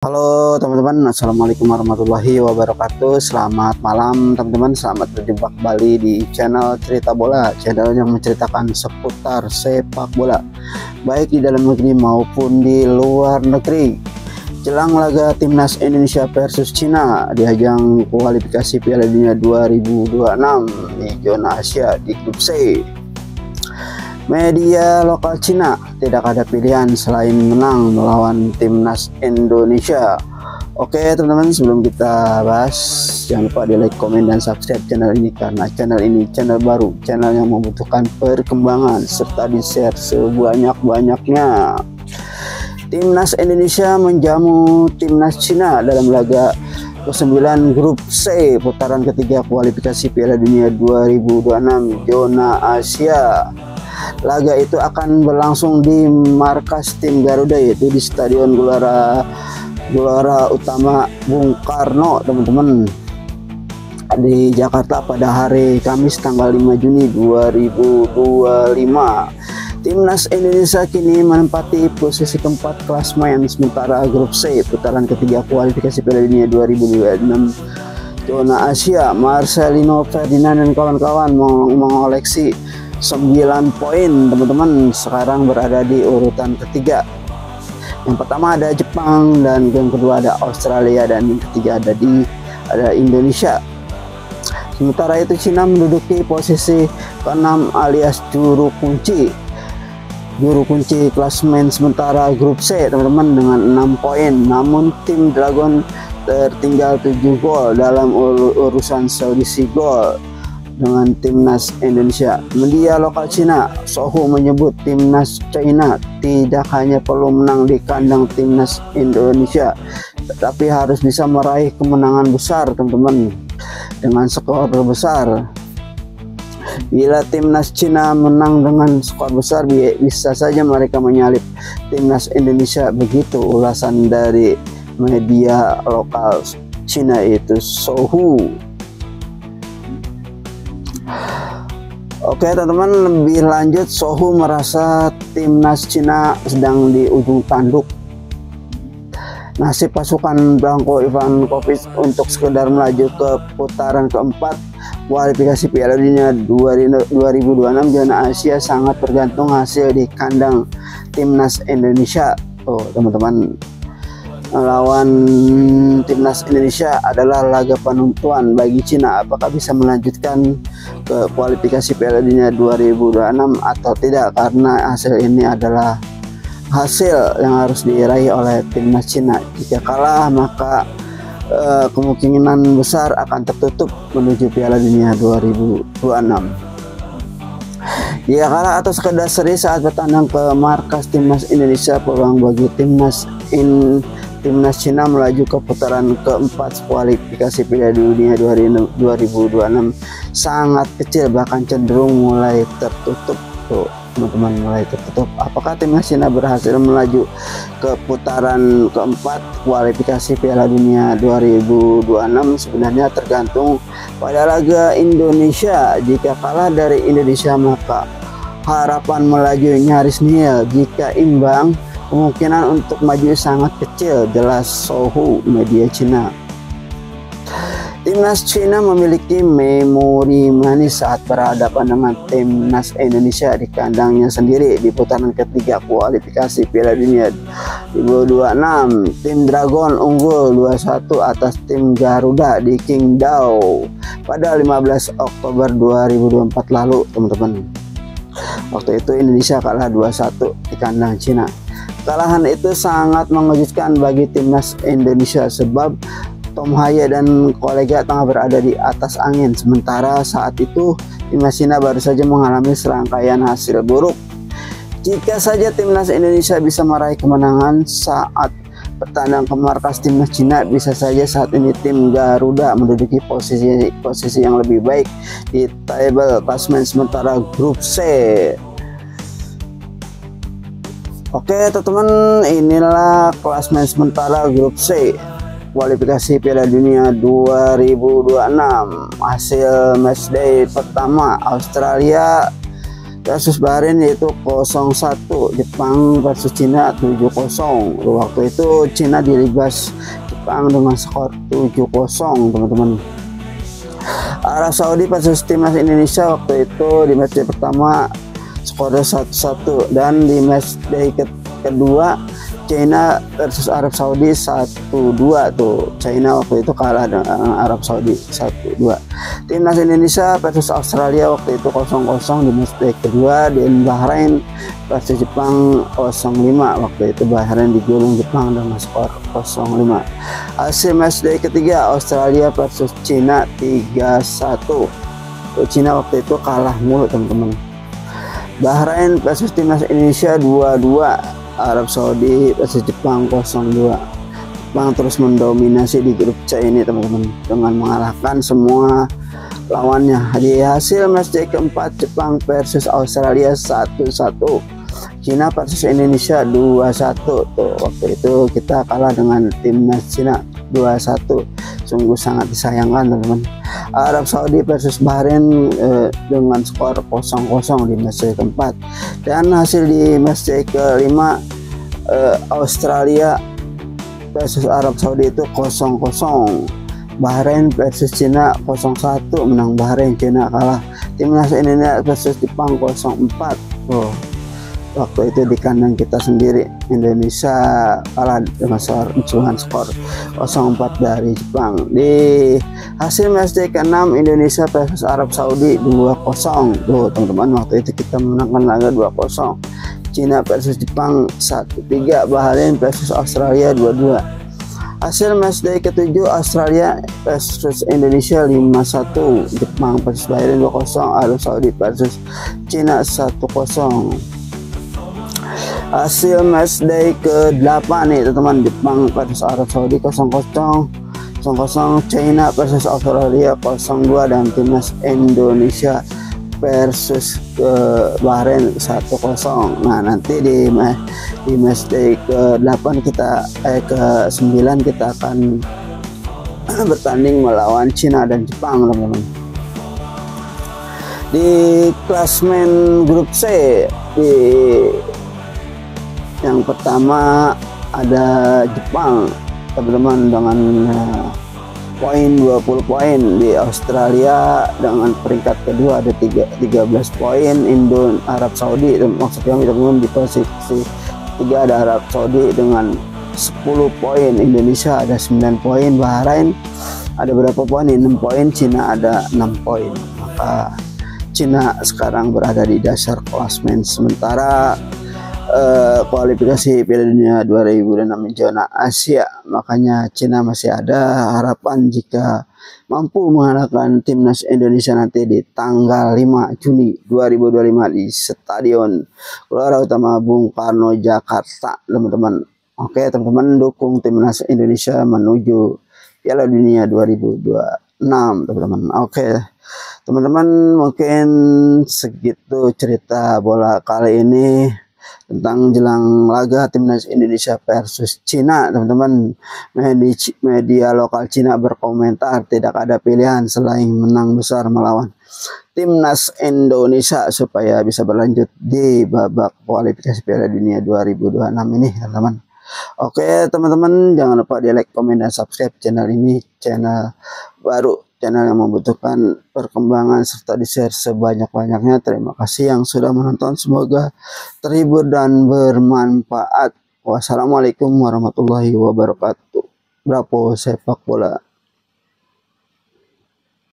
Halo teman-teman, assalamualaikum warahmatullahi wabarakatuh. Selamat malam teman-teman, selamat berjumpa kembali di channel Cerita Bola, channel yang menceritakan seputar sepak bola baik di dalam negeri maupun di luar negeri. Jelang laga timnas Indonesia versus Cina di ajang kualifikasi Piala Dunia 2026 di zona Asia di grup C, media lokal Cina tidak ada pilihan selain menang melawan timnas Indonesia. Oke teman-teman, sebelum kita bahas, jangan lupa di like, komen, dan subscribe channel ini karena channel ini channel baru, channel yang membutuhkan perkembangan, serta di share sebanyak-banyaknya. Timnas Indonesia menjamu timnas Cina dalam laga ke-9 grup C putaran ketiga kualifikasi Piala Dunia 2026 zona Asia. Laga itu akan berlangsung di markas tim Garuda, yaitu di Stadion Gelora Utama Bung Karno teman-teman, di Jakarta pada hari Kamis tanggal 5 Juni 2025. Timnas Indonesia kini menempati posisi keempat klasemen sementara grup C putaran ketiga kualifikasi Piala Dunia 2026 zona Asia. Marcelino Ferdinand dan kawan-kawan mengoleksi 9 poin teman-teman, sekarang berada di urutan ketiga. Yang pertama ada Jepang, dan yang kedua ada Australia, dan yang ketiga ada Indonesia. Sementara itu Cina menduduki posisi ke-6 alias juru kunci klasemen sementara grup C teman-teman dengan 6 poin. Namun tim Dragon tertinggal 7 gol dalam urusan selisih gol dengan timnas Indonesia. Media lokal Cina, Sohu, menyebut timnas China tidak hanya perlu menang di kandang timnas Indonesia, tetapi harus bisa meraih kemenangan besar teman-teman dengan skor besar. Bila timnas Cina menang dengan skor besar, bisa saja mereka menyalip timnas Indonesia. Begitu ulasan dari media lokal Cina itu Sohu. Oke teman-teman, lebih lanjut Sohu merasa timnas Cina sedang di ujung tanduk. Nasib pasukan Branko Ivanovic untuk sekedar melaju ke putaran keempat kualifikasi Piala Dunia 2026 zona Asia sangat tergantung hasil di kandang timnas Indonesia. Teman-teman, melawan timnas Indonesia adalah laga penentuan bagi Cina apakah bisa melanjutkan ke kualifikasi Piala Dunia 2026 atau tidak, karena hasil ini adalah hasil yang harus diraih oleh timnas Cina. Jika kalah maka kemungkinan besar akan tertutup menuju Piala Dunia 2026. Jika kalah atau sekedar seri saat bertandang ke markas timnas Indonesia, peluang bagi timnas Cina melaju ke putaran keempat kualifikasi Piala Dunia 2026 sangat kecil, bahkan cenderung mulai tertutup. Teman-teman, mulai tertutup. Apakah timnas Cina berhasil melaju ke putaran keempat kualifikasi Piala Dunia 2026 sebenarnya tergantung pada laga Indonesia. Jika kalah dari Indonesia maka harapan melaju nyaris nihil. Jika imbang, kemungkinan untuk maju sangat kecil, jelas Sohu, media Cina. Timnas Cina memiliki memori manis saat berhadapan dengan timnas Indonesia di kandangnya sendiri di putaran ketiga kualifikasi Piala Dunia 2026. Tim Dragon unggul 2-1 atas tim Garuda di Qingdao pada 15 Oktober 2024 lalu teman-teman. Waktu itu Indonesia kalah 2-1 di kandang Cina. Kekalahan itu sangat mengejutkan bagi timnas Indonesia sebab Tom Haya dan kolega tengah berada di atas angin, sementara saat itu timnas Cina baru saja mengalami serangkaian hasil buruk. Jika saja timnas Indonesia bisa meraih kemenangan saat bertandang ke markas timnas Cina, bisa saja saat ini tim Garuda menduduki posisi yang lebih baik di table klasemen sementara grup C. Oke teman-teman, inilah klasemen sementara grup C kualifikasi Piala Dunia 2026. Hasil matchday pertama, Australia versus Bahrain yaitu 0-1, Jepang versus Cina 7-0. Waktu itu Cina dilibas Jepang dengan skor 7-0 teman-teman. Arab Saudi versus timnas Indonesia waktu itu di match day pertama skornya 1-1, dan di match day kedua China versus Arab Saudi 1-2 tuh. China waktu itu kalah dengan Arab Saudi 1-2. Timnas Indonesia versus Australia waktu itu 0-0 di match day kedua. Dan Bahrain versus Jepang 0-5, waktu itu Bahrain digulung Jepang dengan skor 0-5. Hasil match day ketiga Australia versus China 3-1. China waktu itu kalah mulu teman-teman. Bahrain versus timnas Indonesia 2-2. Arab Saudi versus Jepang 0-2. Jepang terus mendominasi di grup C ini teman-teman dengan mengalahkan semua lawannya. Di hasil match day keempat Jepang versus Australia 1-1. Cina versus Indonesia 2-1 tuh. Waktu itu kita kalah dengan timnas Cina 2-1. Sungguh sangat disayangkan teman-teman. Arab Saudi versus Bahrain dengan skor 0-0 di match day keempat. Dan hasil di match day kelima Australia versus Arab Saudi itu 0-0. Bahrain versus Cina 0-1, menang Bahrain, Cina kalah. Timnas Indonesia versus Jepang 0-4. Waktu itu di kandang kita sendiri, Indonesia kalah dengan skor 0-4 dari Jepang. Di hasil match day ke-6 Indonesia versus Arab Saudi 2-0 tuh teman-teman. Waktu itu kita menangkan laga 2-0. Cina versus Jepang 1-3. Bahrain versus Australia 2-2. Hasil match day ke-7 Australia versus Indonesia 5-1. Jepang versus Bahrain 2-0. Arab Saudi versus Cina 1-0. Hasil match day ke-8 nih teman-teman, Jepang versus Arab Saudi 0-0, China versus Australia 0-2, dan timnas Indonesia versus Bahrain 1-0. Nah, nanti di match day ke-8 kita ke-9 kita akan bertanding melawan Cina dan Jepang teman-teman. Di klasmen grup C, di yang pertama ada Jepang teman-teman dengan poin 20 poin. Di Australia dengan peringkat kedua ada 13 poin. Arab Saudi, maksudnya teman-teman, di posisi 3 ada Arab Saudi dengan 10 poin. Indonesia ada 9 poin. Bahrain ada berapa poin? 6 poin. Cina ada 6 poin. Maka Cina sekarang berada di dasar klasmen sementara kualifikasi Piala Dunia 2006 zona Asia. Makanya Cina masih ada harapan jika mampu mengalahkan timnas Indonesia nanti di tanggal 5 Juni 2025 di Stadion Gelora Utama Bung Karno Jakarta teman-teman. Oke teman-teman, dukung timnas Indonesia menuju Piala Dunia 2026 teman-teman. Oke teman-teman, mungkin segitu cerita bola kali ini tentang jelang laga timnas Indonesia versus Cina teman-teman. Media lokal Cina berkomentar tidak ada pilihan selain menang besar melawan timnas Indonesia supaya bisa berlanjut di babak kualifikasi Piala Dunia 2026 ini teman-teman. Oke teman-teman, jangan lupa di like, komen, dan subscribe channel ini, channel baru, channel yang membutuhkan perkembangan serta di share sebanyak-banyaknya. Terima kasih yang sudah menonton, semoga terhibur dan bermanfaat. Wassalamualaikum warahmatullahi wabarakatuh. Bravo sepak bola.